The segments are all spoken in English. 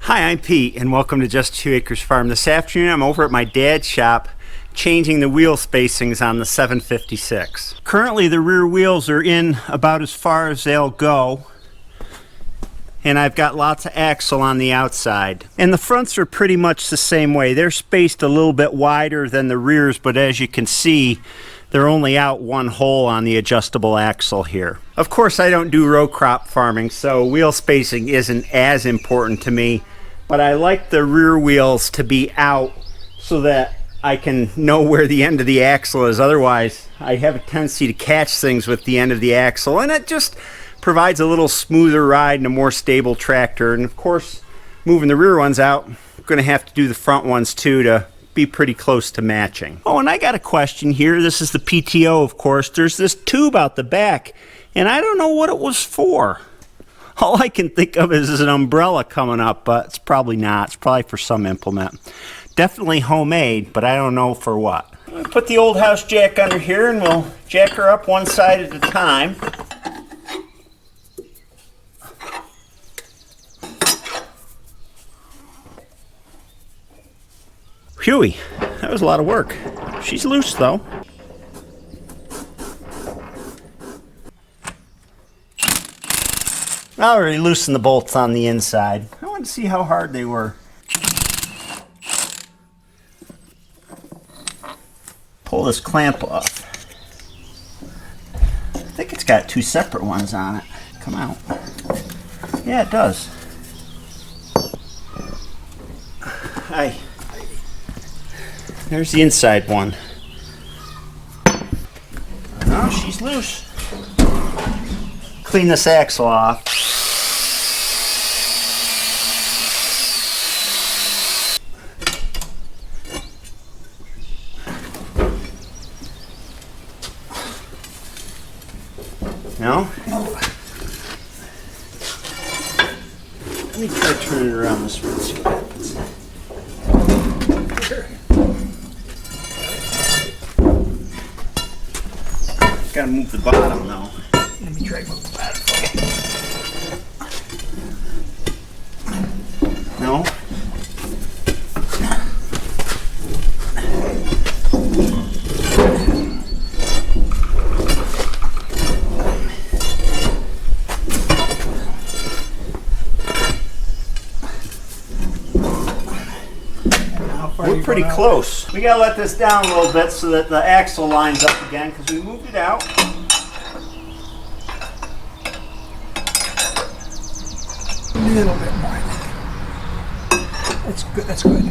Hi, I'm Pete, and welcome to Just 2 Acres Farm. This afternoon I'm over at my dad's shop changing the wheel spacings on the 756. Currently the rear wheels are in about as far as they'll go, and I've got lots of axle on the outside. And the fronts are pretty much the same way. They're spaced a little bit wider than the rears, but as you can see, they're only out one hole on the adjustable axle here. Of course, I don't do row crop farming, so wheel spacing isn't as important to me, but I like the rear wheels to be out so that I can know where the end of the axle is. Otherwise, I have a tendency to catch things with the end of the axle, and it just provides a little smoother ride and a more stable tractor. And of course, moving the rear ones out, I'm going to have to do the front ones too to be pretty close to matching. Oh, and I got a question here. This is the PTO, of course. There's this tube out the back, and I don't know what it was for. All I can think of is an umbrella coming up, but it's probably not. It's probably for some implement. Definitely homemade, but I don't know for what. I'm going to put the old house jack under here, and we'll jack her up one side at a time. Phewie, that was a lot of work. She's loose though. I already loosened the bolts on the inside. I wanted to see how hard they were. Pull this clamp off. I think it's got two separate ones on it. Come out. Yeah, it does. There's the inside one. Oh, she's loose. Clean this axle off. No? Let me try turning it around this way and see what happens. Gotta move the bottom though. Let me try to move the bottom. No? We're pretty close. We gotta let this down a little bit so that the axle lines up again, because we moved it out. A little bit more, I think. That's good. That's good.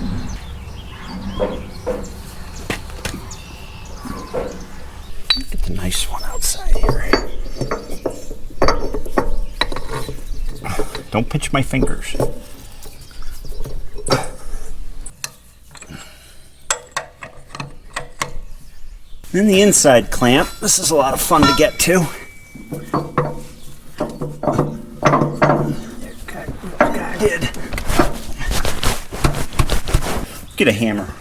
Get the nice one outside here. Don't pinch my fingers. Then the inside clamp. This is a lot of fun to get to. I did. Get a hammer.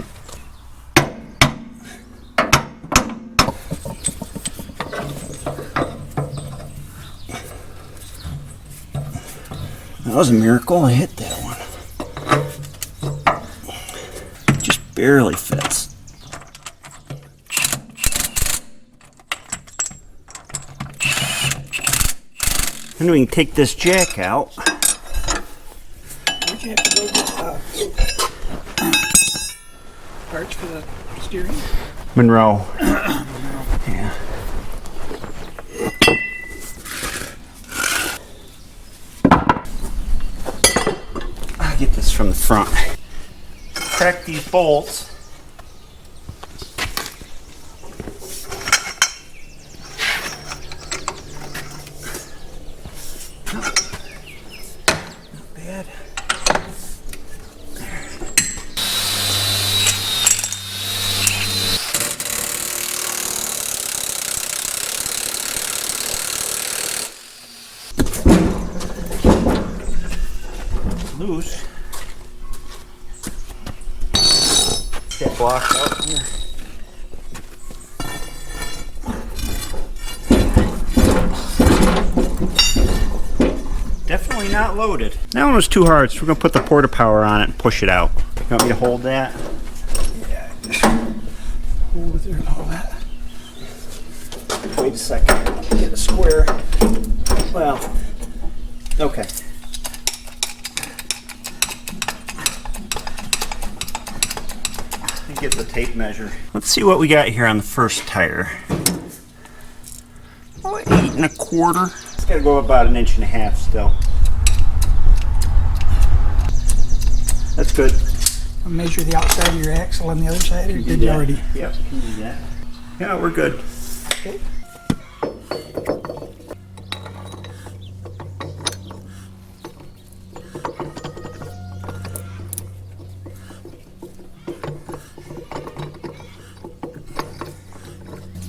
That was a miracle. I hit that one. It just barely fits. Then we can take this jack out. Where'd you have to go get parts for the steering? Monroe. Yeah. I'll get this from the front. Crack these bolts. Loose. Get blocked out here. Definitely Apparently not loaded. That one was too hard, so we're gonna put the porta power on it and push it out. You want me to hold that? Yeah, just hold it there and all that. Wait a second. Get a square. Well, okay. Get the tape measure. Let's see what we got here on the first tire. Oh, 8 1/4. It's got to go about 1.5 inches still. That's good. I'll measure the outside of your axle on the other side, or did you already? Yep, can do that. Yeah, we're good. Okay.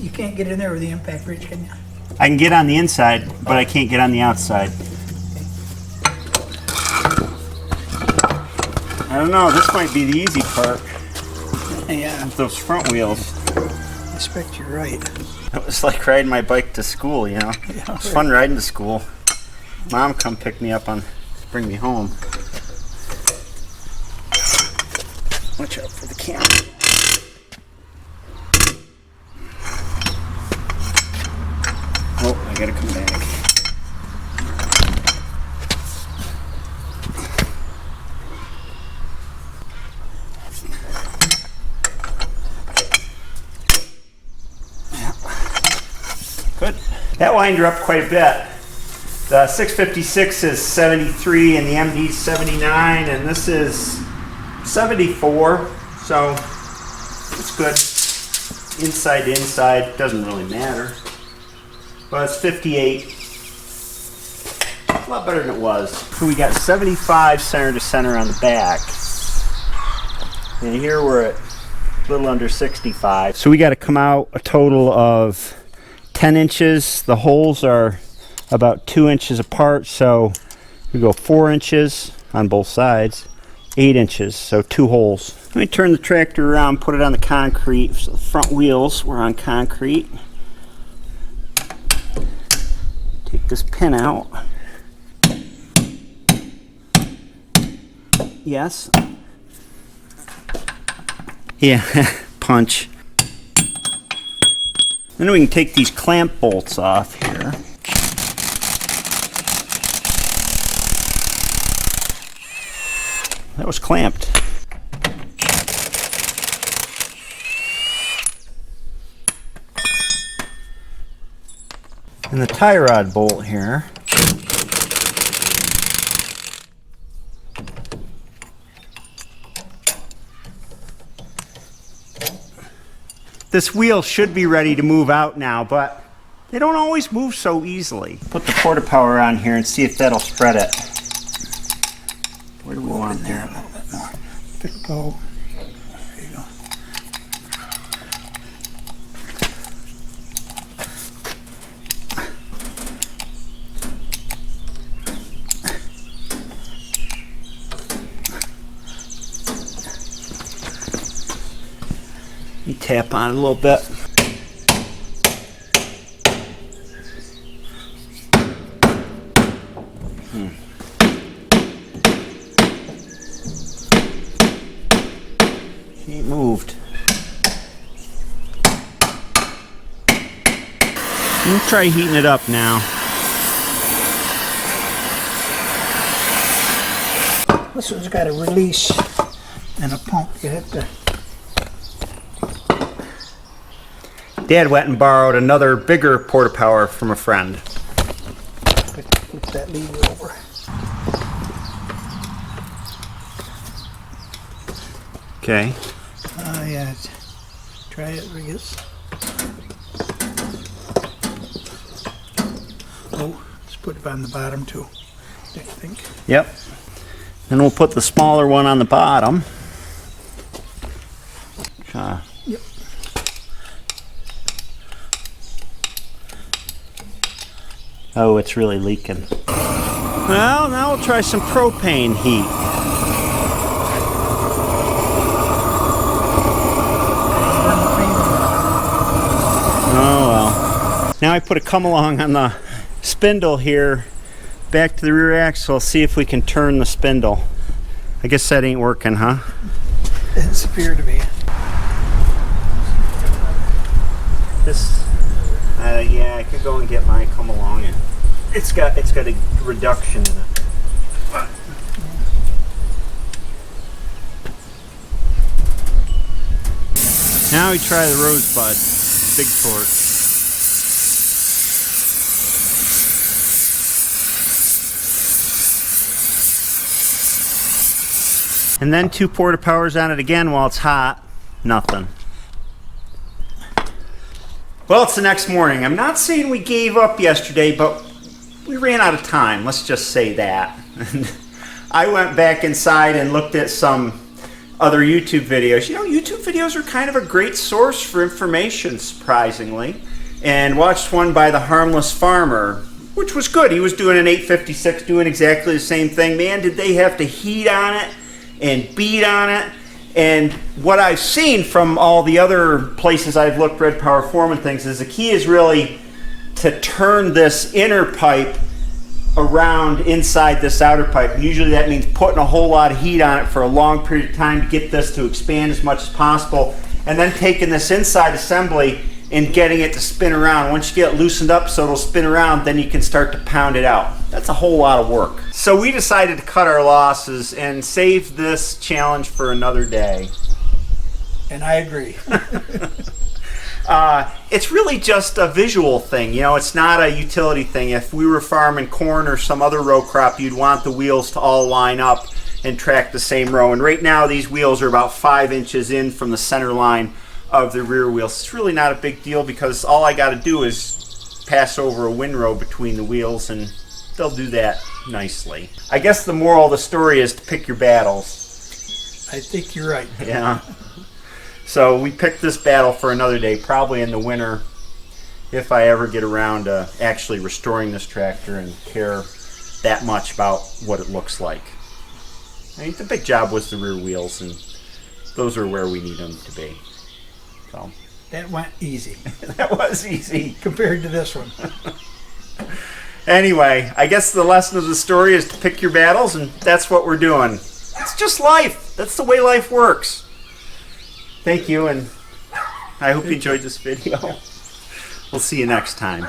You can't get in there with the impact bridge, can you? I can get on the inside, but I can't get on the outside. I don't know, this might be the easy part. Yeah, With those front wheels. I expect you're right. It was like riding my bike to school, you know. Yeah, It was fun riding to school. Mom come pick me up bring me home. Watch out for the camera. Oh, I gotta come back. Good. That lined her up quite a bit. The 656 is 73 and the MD is 79, and this is 74, so it's good. Inside to inside, doesn't really matter. But it's 58. A lot better than it was. So we got 75 center to center on the back. And here we're at a little under 65. So we got to come out a total of 10 inches. The holes are about 2 inches apart, so we go 4 inches on both sides, 8 inches, so 2 holes. Let me turn the tractor around, put it on the concrete. So the front wheels were on concrete. Take this pin out. Yes. Yeah, punch. Then we can take these clamp bolts off here. That was clamped. And the tie rod bolt here. This wheel should be ready to move out now, but they don't always move so easily. Put the porta power on here and see if that'll spread it. Where do we want there? A little bit more. There we go. There you go. You tap on it a little bit. She ain't moved. Let's try heating it up now. This one's got a release and a pump. You have to. Dad went and borrowed another bigger porta power from a friend. Flip that lever over. Okay. Yeah. Try it, I guess. Oh, let's put it on the bottom too, I think. Yep. Then we'll put the smaller one on the bottom. Yep. Oh, it's really leaking. Well, now we'll try some propane heat. Oh well. Now I put a come along on the spindle here back to the rear axle, see if we can turn the spindle. I guess that ain't working, huh? It's appear to be. This, yeah, I could go and get my come along, and it's got a reduction in it. Now we try the Rosebud, big torque. And then 2 porta powers on it again while it's hot. Nothing. Well, it's the next morning. I'm not saying we gave up yesterday, but we ran out of time. Let's just say that. I went back inside and looked at some other YouTube videos. You know, YouTube videos are kind of a great source for information, surprisingly. And watched one by the Harmless Farmer, which was good. He was doing an 856, doing exactly the same thing. Man, did they have to heat on it and beat on it. And what I've seen from all the other places I've looked, Red Power Form and things, is the key is really to turn this inner pipe around inside this outer pipe. And usually that means putting a whole lot of heat on it for a long period of time to get this to expand as much as possible, and then taking this inside assembly and getting it to spin around. Once you get it loosened up so it'll spin around, then you can start to pound it out. That's a whole lot of work. So we decided to cut our losses and save this challenge for another day. And I agree. It's really just a visual thing, you know, it's not a utility thing. If we were farming corn or some other row crop, you'd want the wheels to all line up and track the same row. And right now these wheels are about 5 inches in from the center line of the rear wheels. It's really not a big deal because all I got to do is pass over a windrow between the wheels and they'll do that nicely. I guess the moral of the story is to pick your battles. I think you're right. Yeah. So we picked this battle for another day, probably in the winter, if I ever get around to actually restoring this tractor and care that much about what it looks like. I mean, the big job was the rear wheels, and those are where we need them to be. So That went easy that was easy. compared to this one. Anyway, I guess the lesson of the story is to pick your battles, and that's what we're doing. It's just life. That's the way life works. Thank you, and I hope you enjoyed this video. We'll see you next time.